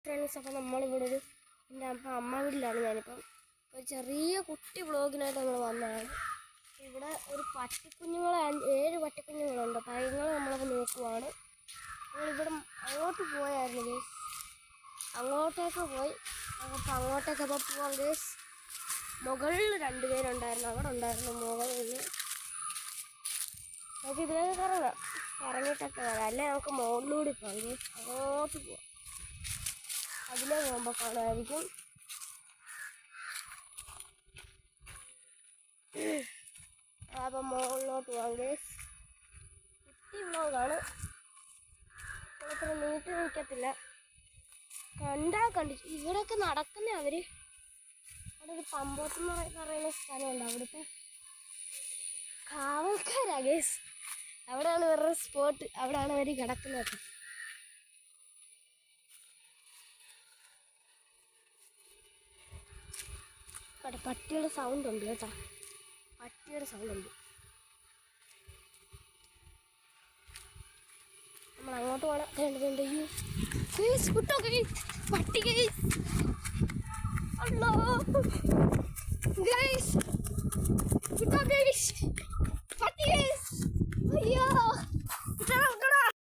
Friends, അപ്പോൾ നമ്മളിവിടെ എൻ്റെ അമ്മ വീട്ടിലാണ്. ഞാനിപ്പം ഒരു ചെറിയ കുട്ടി വ്ളോഗിനായിട്ട് നമ്മൾ വന്നതാണ്. ഇവിടെ ഒരു പട്ടിക്കുഞ്ഞുങ്ങളെ 7 പട്ടിക്കുഞ്ഞുങ്ങളുണ്ട്. അപ്പോൾ അതുങ്ങൾ നമ്മളൊക്കെ നോക്കുവാണ്. നമ്മളിവിടെ അങ്ങോട്ട് പോയായിരുന്നു ഗേസ്, അങ്ങോട്ടേക്ക് പോയി. അപ്പോൾ അങ്ങോട്ടേക്കൊക്കെ പോവാം ഗേസ്. മുകളിൽ 2 പേരുണ്ടായിരുന്നു, അവിടെ ഉണ്ടായിരുന്നു മുകളിൽ. നമുക്ക് ഇതിലേക്ക് ഇറങ്ങിയിട്ടൊക്കെ വരാം, അല്ലേ നമുക്ക് മുകളിലൂടെ പോകാം ഗേസ്. അങ്ങോട്ട് പോവാം, അതിലേ പോകുമ്പോൾ കാണുമായിരിക്കും. അപ്പം മുകളിലോട്ട് പോകാം ഗേസ്. കുട്ടി വ്ളോഗാണ്, ഇത്ര നീട്ടി നിൽക്കത്തില്ല. കണ്ടിട്ട് ഇവിടെയൊക്കെ നടക്കുന്ന അവർ. അവിടെ ഒരു പമ്പോത്തെന്ന് പറയുന്ന സ്ഥലമുണ്ട്, അവിടുത്തെ കാവൽക്കാരാ ഗേസ്. അവിടെയാണ് ഇവരുടെ സ്പോട്ട്, അവിടെയാണ് അവർ കിടക്കുന്നത്. അവിടെ പട്ടിയുടെ സൗണ്ട് ഉണ്ട് കേട്ടോ, പട്ടിയുടെ സൗണ്ട് ഉണ്ട്. നമ്മൾ അങ്ങോട്ട് പോകണം. പട്ടി